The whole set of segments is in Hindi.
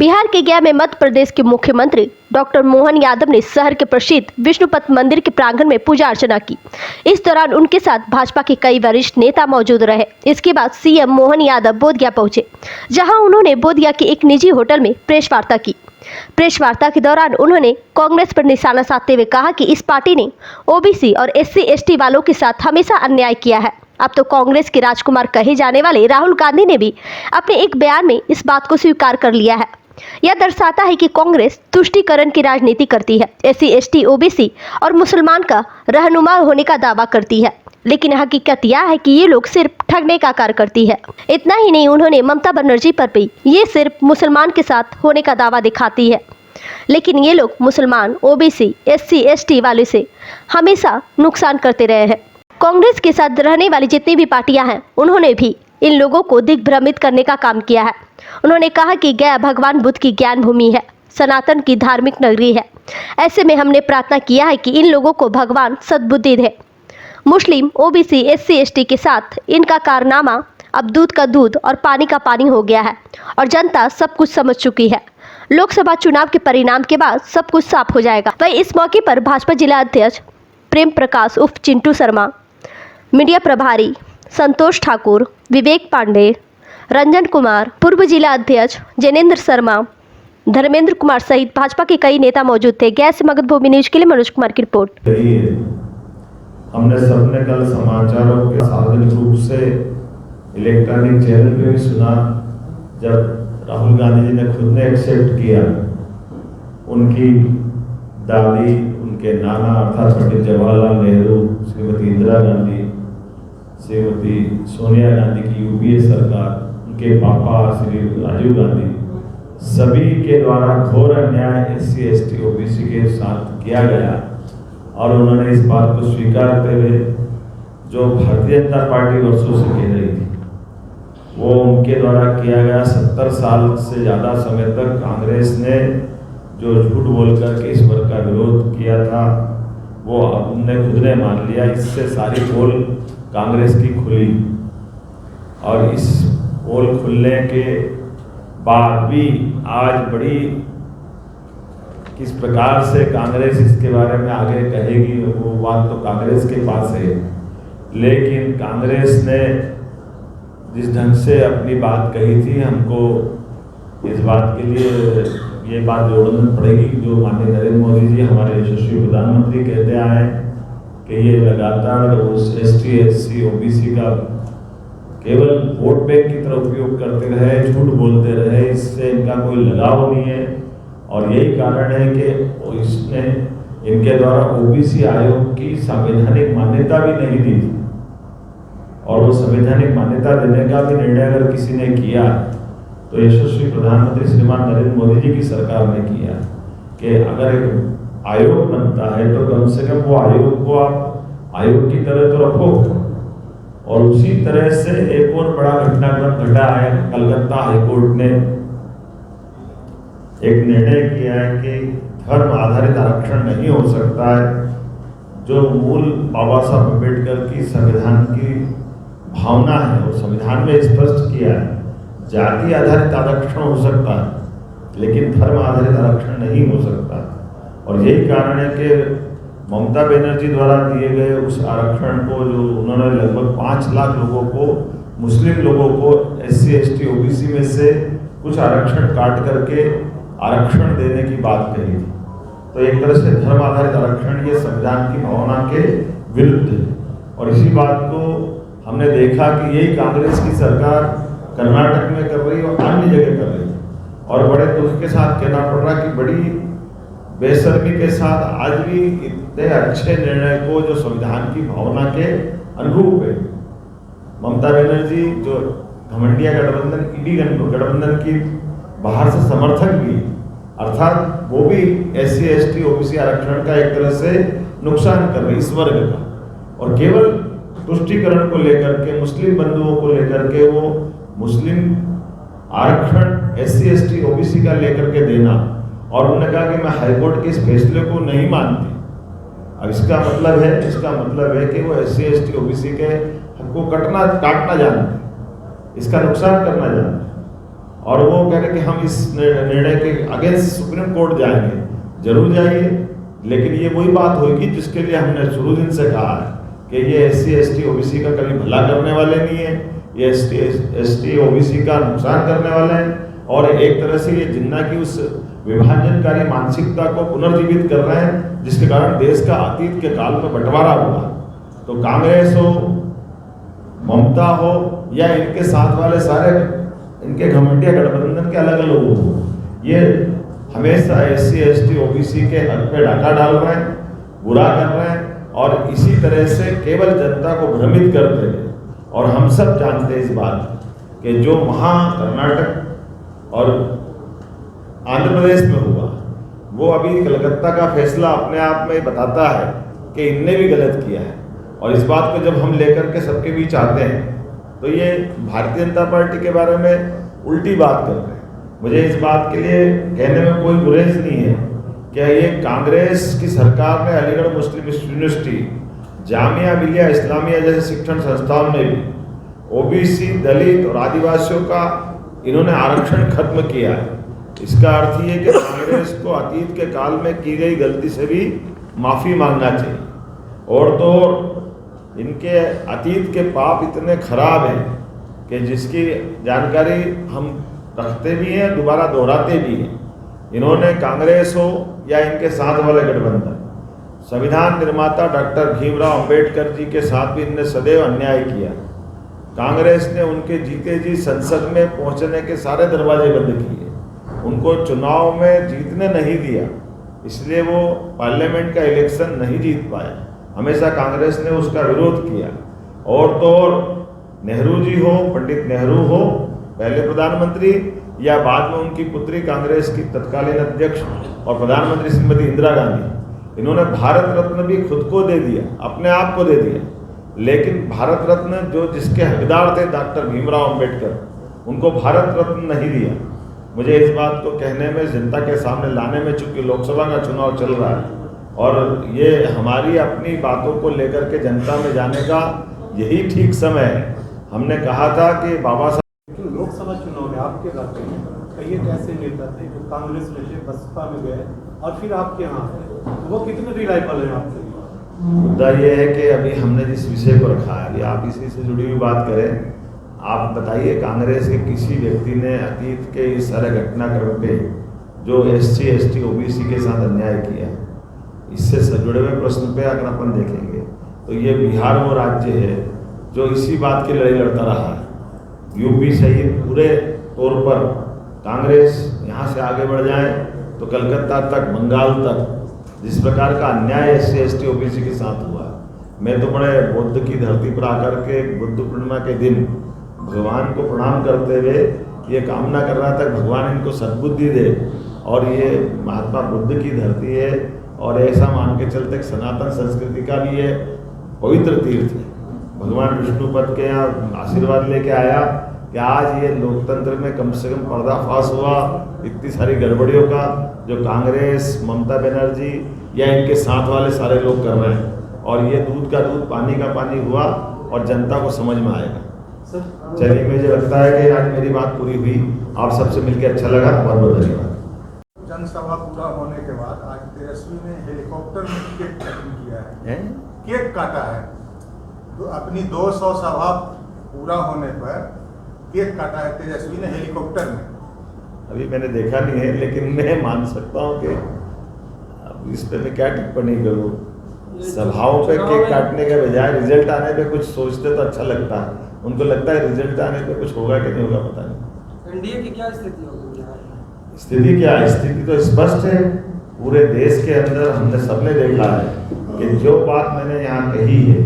बिहार के गया में मध्य प्रदेश के मुख्यमंत्री डॉक्टर मोहन यादव ने शहर के प्रसिद्ध विष्णुपद मंदिर के प्रांगण में पूजा अर्चना की। इस दौरान उनके साथ भाजपा के कई वरिष्ठ नेता मौजूद रहे। इसके बाद सीएम मोहन यादव बोधगया पहुंचे, जहां उन्होंने बोधगया के एक निजी होटल में प्रेस वार्ता की। प्रेस वार्ता के दौरान उन्होंने कांग्रेस पर निशाना साधते हुए कहा कि इस पार्टी ने ओबीसी और SC/ST वालों के साथ हमेशा अन्याय किया है। अब तो कांग्रेस के राजकुमार कहे जाने वाले राहुल गांधी ने भी अपने एक बयान में इस बात को स्वीकार कर लिया है। यह दर्शाता है कि कांग्रेस तुष्टीकरण की राजनीति करती है, SC/ST, OBC और मुसलमान का रहनुमा होने का दावा करती है, लेकिन हकीकत यह है कि ये लोग सिर्फ ठगने का कार्य करती है। इतना ही नहीं, उन्होंने ममता बनर्जी पर भी ये सिर्फ मुसलमान के साथ होने का दावा दिखाती है, लेकिन ये लोग मुसलमान, OBC, SC/ST वाले से हमेशा नुकसान करते रहे हैं। कांग्रेस के साथ रहने वाली जितनी भी पार्टियां हैं, उन्होंने भी इन लोगों को दिग्भ्रमित करने का काम किया है। उन्होंने कहा कि गया भगवान बुद्ध की ज्ञान भूमि है, सनातन की धार्मिक नगरी है। ऐसे में हमने प्रार्थना किया है कि इन लोगों को भगवान सद्बुद्धि दे। मुस्लिम, OBC, SC/ST के साथ इनका कारनामा अब दूध का दूध और पानी का पानी हो गया है और जनता सब कुछ समझ चुकी है। लोकसभा चुनाव के परिणाम के बाद सब कुछ साफ हो जाएगा। वही इस मौके पर भाजपा जिला अध्यक्ष प्रेम प्रकाश उर्फ चिंटू शर्मा, मीडिया प्रभारी संतोष ठाकुर, विवेक पांडे, रंजन कुमार, पूर्व जिला अध्यक्ष जैनेन्द्र शर्मा, धर्मेंद्र कुमार सहित भाजपा के कई नेता मौजूद थे। गया से मगध भूमि न्यूज के लिए मनोज कुमार की रिपोर्ट। हमने सबने कल समाचारों के सार्वजनिक रूप से इलेक्ट्रॉनिक चैनल पे भी सुना, जब राहुल गांधी जी ने खुद ने एक्सेप्ट किया उनकी दादी, उनके नाना अर्थात पंडित जवाहरलाल नेहरू, श्रीमती इंदिरा गांधी, श्रीमती सोनिया गांधी की UPA सरकार, उनके पापा श्री राजीव गांधी, सभी के द्वारा घोर अन्याय SC/ST, OBC के साथ किया गया और उन्होंने इस बात को स्वीकार करते हुए जो भारतीय जनता पार्टी वर्षों से कह रही थी, वो उनके द्वारा किया गया। 70 साल से ज़्यादा समय तक कांग्रेस ने जो झूठ बोलकर के इस वर्ग का विरोध किया था, वो अब उनने खुद ने मान लिया। इससे सारी पोल कांग्रेस की खुली और इस पोल खुलने के बाद भी आज बड़ी किस प्रकार से कांग्रेस इसके बारे में आगे कहेगी, वो बात तो कांग्रेस के पास है। लेकिन कांग्रेस ने जिस ढंग से अपनी बात कही थी, हमको इस बात के लिए ये बात जोड़नी पड़ेगी जो माननीय नरेंद्र मोदी जी हमारे यशस्वी प्रधानमंत्री कहते आए कि ये लगातार उस ST/SC, OBC का केवल वोट बैंक की तरह उपयोग करते रहे, झूठ बोलते रहे, इससे इनका कोई लगाव नहीं है। और यही कारण है कि इसने इनके द्वारा OBC आयोग की संवैधानिक मान्यता भी नहीं दी थी और वो संवैधानिक मान्यता देने का भी निर्णय अगर किसी ने किया तो यशस्वी प्रधानमंत्री श्रीमान नरेंद्र मोदी जी की सरकार ने किया कि अगर एक आयोग बनता है तो कम से कम वो आयोग को आप आयोग की तरह तो रखो। और उसी तरह से एक और बड़ा घटनाक्रम घटा है। कलकत्ता हाईकोर्ट ने एक निर्णय किया है कि धर्म आधारित आरक्षण नहीं हो सकता है। जो मूल बाबा साहब अम्बेडकर की संविधान की भावना है वो संविधान में स्पष्ट किया है, जाति आधारित आरक्षण हो सकता है लेकिन धर्म आधारित आरक्षण नहीं हो सकता। और यही कारण है कि ममता बनर्जी द्वारा दिए गए उस आरक्षण को, जो उन्होंने लगभग 5 लाख लोगों को, मुस्लिम लोगों को SC/ST, OBC में से कुछ आरक्षण काट करके आरक्षण देने की बात कही थी, तो एक तरह से धर्म आधारित आरक्षण ये संविधान की भावना के विरुद्ध है। और इसी बात को हमने देखा कि यही कांग्रेस की सरकार कर्नाटक में कर रही और अन्य जगह कर रही, और बड़े दुख के साथ कहना पड़ रहा कि बड़ी बेशर्मी के साथ आज भी इतने अच्छे निर्णय को जो संविधान की भावना के अनुरूप है, ममता बनर्जी जो घमंडिया गठबंधन, ईडी गठबंधन की बाहर से समर्थक भी, अर्थात वो भी SC/ST, OBC आरक्षण का एक तरह से नुकसान कर रही इस वर्ग का, और केवल तुष्टीकरण को लेकर के, मुस्लिम बंधुओं को लेकर के वो मुस्लिम आरक्षण SC/ST, OBC का लेकर के देना, और उन्होंने कहा कि मैं हाईकोर्ट के इस फैसले को नहीं मानती। अब इसका मतलब है कि वो SC/ST, OBC के हक को काटना जानते, इसका नुकसान करना जानते। और वो कह रहे कि हम इस निर्णय के अगेंस्ट सुप्रीम कोर्ट जाएंगे। जरूर जाइए, लेकिन ये वही बात होगी जिसके लिए हमने शुरू दिन से कहा है कि ये SC ST OBC का कभी भला करने वाले नहीं है, ये SC ST OBC का नुकसान करने वाले हैं, और एक तरह से ये जिन्ना की उस विभाजनकारी मानसिकता को पुनर्जीवित कर रहे हैं, जिसके कारण देश का अतीत के काल में बंटवारा हुआ। तो कांग्रेस हो, ममता हो, या इनके साथ वाले सारे इनके घमंडिया गठबंधन के अलग अलग लोग हो, ये हमेशा SC ST OBC के हक पे डाका डाल रहे हैं, बुरा कर रहे हैं, और इसी तरह से केवल जनता को भ्रमित करते हैं। और हम सब जानते हैं इस बात कि जो वहाँ कर्नाटक और आंध्र प्रदेश में हुआ, वो अभी कलकत्ता का फैसला अपने आप में बताता है कि इनने भी गलत किया है। और इस बात को जब हम लेकर के सबके बीच आते हैं तो ये भारतीय जनता पार्टी के बारे में उल्टी बात कर रहे हैं। मुझे इस बात के लिए कहने में कोई गुरेज नहीं है कि ये कांग्रेस की सरकार ने अलीगढ़ मुस्लिम यूनिवर्सिटी, जामिया मिलिया इस्लामिया जैसे शिक्षण संस्थाओं में भी OBC, दलित और आदिवासियों का इन्होंने आरक्षण खत्म किया है। इसका अर्थ ये कि कांग्रेस को अतीत के काल में की गई गलती से भी माफ़ी मांगना चाहिए। और तो इनके अतीत के पाप इतने खराब हैं कि जिसकी जानकारी हम रखते भी हैं, दोबारा दोहराते भी हैं। इन्होंने कांग्रेस हो या इनके साथ वाले गठबंधन, संविधान निर्माता डॉक्टर भीमराव अंबेडकर जी के साथ भी इनने सदैव अन्याय किया। कांग्रेस ने उनके जीते जी संसद में पहुंचने के सारे दरवाजे बंद किए, उनको चुनाव में जीतने नहीं दिया, इसलिए वो पार्लियामेंट का इलेक्शन नहीं जीत पाए। हमेशा कांग्रेस ने उसका विरोध किया। और तो और नेहरू जी हो, पंडित नेहरू हो पहले प्रधानमंत्री, या बाद में उनकी पुत्री कांग्रेस की तत्कालीन अध्यक्ष और प्रधानमंत्री श्रीमती इंदिरा गांधी, इन्होंने भारत रत्न भी खुद को दे दिया, अपने आप को दे दिया। लेकिन भारत रत्न जो जिसके हकदार थे डॉक्टर भीमराव अंबेडकर, उनको भारत रत्न नहीं दिया। मुझे इस बात को कहने में, जनता के सामने लाने में, चूंकि लोकसभा का चुनाव चल रहा है और ये हमारी अपनी बातों को लेकर के जनता में जाने का यही ठीक समय है। हमने कहा था कि बाबा साहब लोकसभा चुनाव में आपके इलाके में कई एक ऐसे नेता थे जो कांग्रेस में से बसपा में गए और फिर आपके यहाँ आए, वो कितने रिलायबल हैं आपके लिए? मुद्दा ये है कि अभी हमने जिस विषय को रखा है, अभी आप इसी से जुड़ी हुई बात करें। आप बताइए, कांग्रेस के किसी व्यक्ति ने अतीत के इस सारे घटनाक्रम पे जो SC ST OBC के साथ अन्याय किया, इससे जुड़े हुए प्रश्न पे अगर अपन देखेंगे तो ये बिहार वो राज्य है जो इसी बात की लड़ाई लड़ता रहा है। यूपी सहित पूरे तौर पर कांग्रेस यहाँ से आगे बढ़ जाए तो कलकत्ता तक, बंगाल तक जिस प्रकार का अन्याय SC ST OBC के साथ हुआ, मैं तो बड़े बुद्ध की धरती पर आकर के बुद्ध पूर्णिमा के दिन भगवान को प्रणाम करते हुए ये कामना कर रहा था भगवान इनको सद्बुद्धि दे, और ये महात्मा बुद्ध की धरती है और ऐसा मान के चलते सनातन संस्कृति का भी ये पवित्र तीर्थ है। भगवान विष्णुपद के यहाँ आशीर्वाद लेके आया कि आज ये लोकतंत्र में कम से कम पर्दाफाश हुआ इतनी सारी गड़बड़ियों का जो कांग्रेस, ममता बनर्जी या इनके साथ वाले सारे लोग कर रहे हैं, और ये दूध का दूध पानी का पानी हुआ और जनता को समझ में आएगा। चलिए, मुझे लगता है कि आज मेरी बात पूरी हुई, आप सबसे मिलकर अच्छा लगा, बहुत बहुत धन्यवाद। जनसभा पूरा होने के बाद आज तेजस्वी ने हेलीकॉप्टर में केक कटिंग किया है, केक काटा है। तो अपनी 200 सभा पूरा होने पर केक काटा है तेजस्वी ने हेलीकॉप्टर में। अभी मैंने देखा नहीं है, लेकिन मैं मान सकता हूँ कि अब इस पे मैं क्या टिप्पणी करूँ। सभाओं पे केक काटने के बजाय रिजल्ट आने पे कुछ सोचते तो अच्छा लगता है। उनको लगता है रिजल्ट आने पे कुछ होगा कि नहीं होगा, पता नहीं। एनडीए की क्या स्थिति होगी? स्थिति क्या है? स्थिति तो स्पष्ट है। पूरे देश के अंदर हमने सबने देखा है कि जो बात मैंने यहाँ कही है,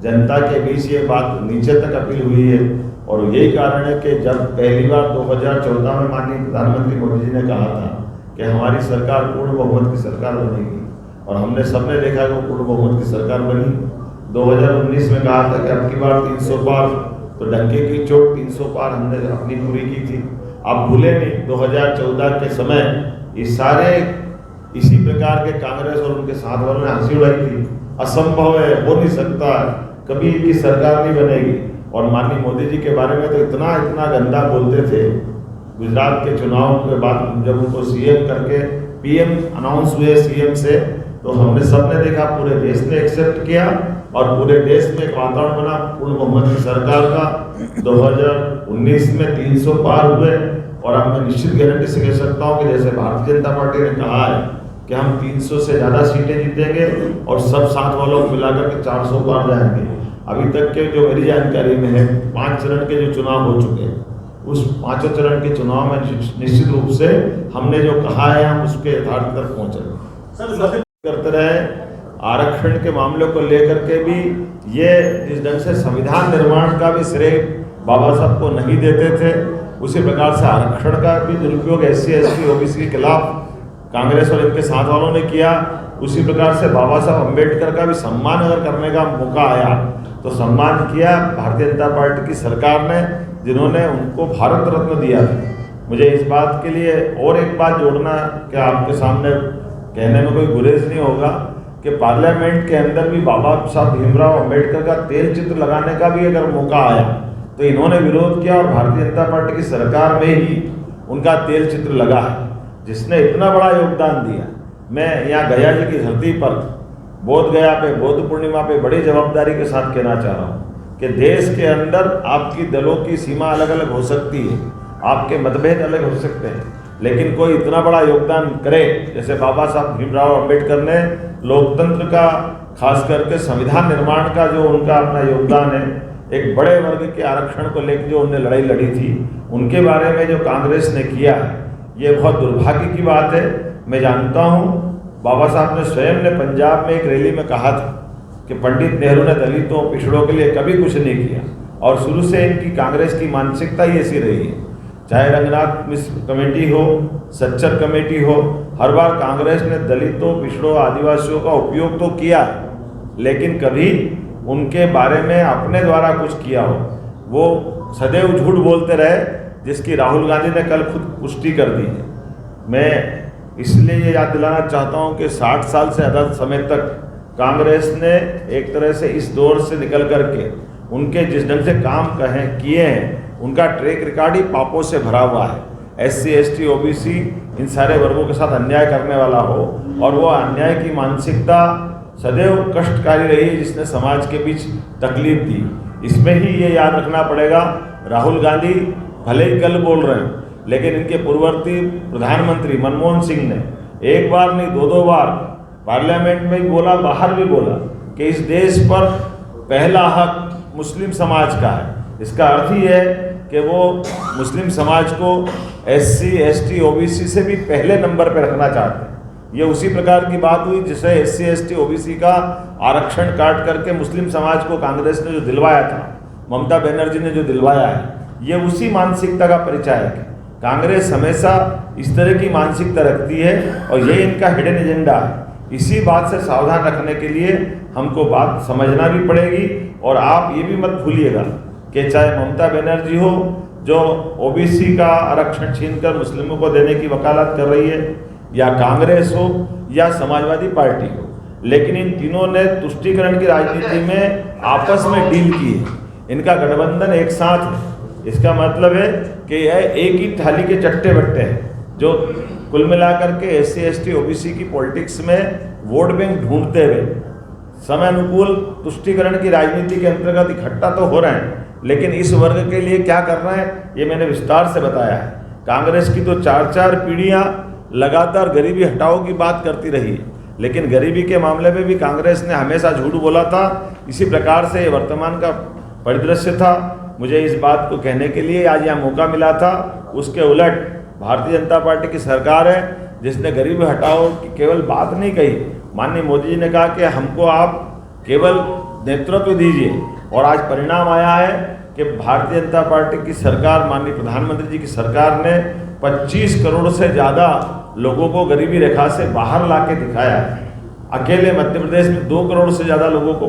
जनता के बीच ये बात नीचे तक अपील हुई है। और यही कारण है कि जब पहली बार 2014 में माननीय प्रधानमंत्री मोदी जी ने कहा था कि हमारी सरकार पूर्ण बहुमत की सरकार बनेगी, और हमने सबने देखा कि वो पूर्ण बहुमत की सरकार बनी। 2019 में कहा था कि अब की बार 300 पार, तो डंके की चोट 300 पार हमने अपनी पूरी की थी। आप भूले नहीं, 2014 के समय ये सारे इसी प्रकार के कांग्रेस और उनके साथ वालों ने हंसी उड़ाई थी, असंभव है, हो नहीं सकता, कभी की सरकार नहीं बनेगी। और माननीय मोदी जी के बारे में तो इतना गंदा बोलते थे गुजरात के चुनाव के बाद जब उनको सीएम करके पीएम अनाउंस हुए सीएम से, तो हमने सबने देखा, पूरे देश ने एक्सेप्ट किया और पूरे देश में एक वातावरण बना पूर्ण बहुमत की सरकार का। 2019 में 300 पार हुए और अब मैं निश्चित गारंटी से कह सकता हूँ कि जैसे भारतीय जनता पार्टी ने कहा है कि हम 300 से ज़्यादा सीटें जीतेंगे और सब साथ वालों को मिलाकर के 400 पार जाएंगे। अभी तक के जो मेरी जानकारी में है 5 चरण के जो चुनाव हो चुके हैं, उस 5 चरण के चुनाव में निश्चित रूप से हमने जो कहा है हम उसके यथार्थ तक पहुँचे करते रहे। आरक्षण के मामले को लेकर के भी ये जिस ढंग से संविधान निर्माण का भी श्रेय बाबा साहब को नहीं देते थे, उसी प्रकार से आरक्षण का भी दुरुपयोग SC ST OBC के खिलाफ कांग्रेस और इनके साथ वालों ने किया। उसी प्रकार से बाबा साहब अम्बेडकर का भी सम्मान अगर करने का मौका आया तो सम्मान किया भारतीय जनता पार्टी की सरकार ने, जिन्होंने उनको भारत रत्न दिया था। मुझे इस बात के लिए और एक बात जोड़ना कि आपके सामने कहने में कोई गुरेज नहीं होगा कि पार्लियामेंट के अंदर भी बाबा साहब भीमराव अम्बेडकर का तेल चित्र लगाने का भी अगर मौका आया तो इन्होंने विरोध किया और भारतीय जनता पार्टी की सरकार में ही उनका तेल चित्र लगा है, जिसने इतना बड़ा योगदान दिया। मैं यहाँ गया जी की धरती पर बोध गया पे बुद्ध पूर्णिमा पे बड़ी जवाबदारी के साथ कहना चाह रहा हूँ कि देश के अंदर आपकी दलों की सीमा अलग अलग हो सकती है, आपके मतभेद अलग हो सकते हैं, लेकिन कोई इतना बड़ा योगदान करे जैसे बाबा साहब भीमराव अम्बेडकर ने लोकतंत्र का, खास करके संविधान निर्माण का जो उनका अपना योगदान है, एक बड़े वर्ग के आरक्षण को लेकर जो उन्होंने लड़ाई लड़ी थी, उनके बारे में जो कांग्रेस ने किया है, ये बहुत दुर्भाग्य की बात है। मैं जानता हूँ बाबा साहब ने स्वयं ने पंजाब में एक रैली में कहा था कि पंडित नेहरू ने दलितों पिछड़ों के लिए कभी कुछ नहीं किया, और शुरू से इनकी कांग्रेस की मानसिकता ही ऐसी रही है। चाहे रंगनाथ मिश्र कमेटी हो, सच्चर कमेटी हो, हर बार कांग्रेस ने दलितों पिछड़ों आदिवासियों का उपयोग तो किया, लेकिन कभी उनके बारे में अपने द्वारा कुछ किया हो वो सदैव झूठ बोलते रहे, जिसकी राहुल गांधी ने कल खुद पुष्टि कर दी है। मैं इसलिए ये याद दिलाना चाहता हूँ कि 60 साल से ज़्यादा समय तक कांग्रेस ने एक तरह से इस दौर से निकल करके उनके जिस ढंग से काम किए हैं, उनका ट्रैक रिकॉर्ड ही पापों से भरा हुआ है। SC ST OBC इन सारे वर्गों के साथ अन्याय करने वाला हो और वो अन्याय की मानसिकता सदैव कष्टकारी रही, जिसने समाज के बीच तकलीफ दी। इसमें ही ये याद रखना पड़ेगा, राहुल गांधी भले ही कल बोल रहे हैं, लेकिन इनके पूर्ववर्ती प्रधानमंत्री मनमोहन सिंह ने एक बार नहीं 2-2 बार पार्लियामेंट में ही बोला, बाहर भी बोला कि इस देश पर पहला हक मुस्लिम समाज का है। इसका अर्थ ही है कि वो मुस्लिम समाज को SC ST OBC से भी पहले नंबर पर रखना चाहते हैं। ये उसी प्रकार की बात हुई जिसे SC ST OBC का आरक्षण काट करके मुस्लिम समाज को कांग्रेस ने जो दिलवाया था, ममता बनर्जी ने जो दिलवाया है, ये उसी मानसिकता का परिचय है। कांग्रेस हमेशा इस तरह की मानसिकता रखती है और ये इनका हिडन एजेंडा है। इसी बात से सावधान रखने के लिए हमको बात समझना भी पड़ेगी। और आप ये भी मत भूलिएगा कि चाहे ममता बनर्जी हो जो OBC का आरक्षण छीनकर मुस्लिमों को देने की वकालत कर रही है, या कांग्रेस हो या समाजवादी पार्टी हो, लेकिन इन तीनों ने तुष्टीकरण की राजनीति में आपस में डील की है। इनका गठबंधन एक साथ है। इसका मतलब है कि यह एक ही थाली के चट्टे बट्टे हैं, जो कुल मिलाकर के SC ST OBC की पॉलिटिक्स में वोट बैंक ढूंढते हुए समय अनुकूल तुष्टीकरण की राजनीति के अंतर्गत इकट्ठा तो हो रहे हैं, लेकिन इस वर्ग के लिए क्या कर रहे हैं ये मैंने विस्तार से बताया है। कांग्रेस की तो 4-4 पीढ़ियां लगातार गरीबी हटाओ की बात करती रही है, लेकिन गरीबी के मामले में भी कांग्रेस ने हमेशा झूठ बोला था। इसी प्रकार से ये वर्तमान का परिदृश्य था। मुझे इस बात को कहने के लिए आज यहाँ मौका मिला था। उसके उलट भारतीय जनता पार्टी की सरकार है जिसने गरीबी हटाओ की केवल बात नहीं कही। माननीय मोदी जी ने कहा कि हमको आप केवल नेतृत्व दीजिए, और आज परिणाम आया है कि भारतीय जनता पार्टी की सरकार, माननीय प्रधानमंत्री जी की सरकार ने 25 करोड़ से ज़्यादा लोगों को गरीबी रेखा से बाहर ला के दिखाया है। अकेले मध्य प्रदेश में 2 करोड़ से ज़्यादा लोगों को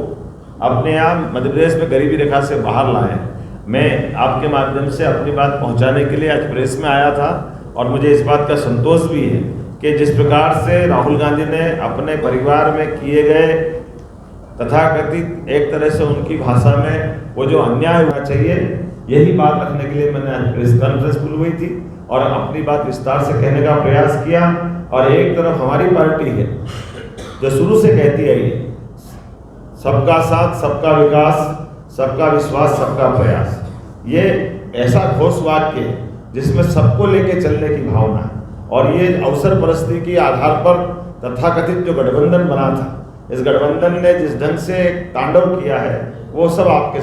अपने यहाँ मध्य प्रदेश में गरीबी रेखा से बाहर लाए हैं। मैं आपके माध्यम से अपनी बात पहुँचाने के लिए आज प्रेस में आया था, और मुझे इस बात का संतोष भी है कि जिस प्रकार से राहुल गांधी ने अपने परिवार में किए गए तथाकथित एक तरह से उनकी भाषा में वो जो अन्याय होना चाहिए, यही बात रखने के लिए मैंने आज प्रेस कॉन्फ्रेंस बुलवाई थी। और अपनी बात विस्तार से कहने का प्रयास किया। और एक तरफ हमारी पार्टी है जो शुरू से कहती आई है सबका साथ, सबका विकास, सबका विश्वास, सबका प्रयास। ये ऐसा घोष वाक्य है जिसमें सबको लेके चलने की भावना है। और ये अवसर परस्ती के आधार पर तथाकथित जो गठबंधन बना था, इस गठबंधन ने जिस ढंग से तांडव किया है वो सब आपके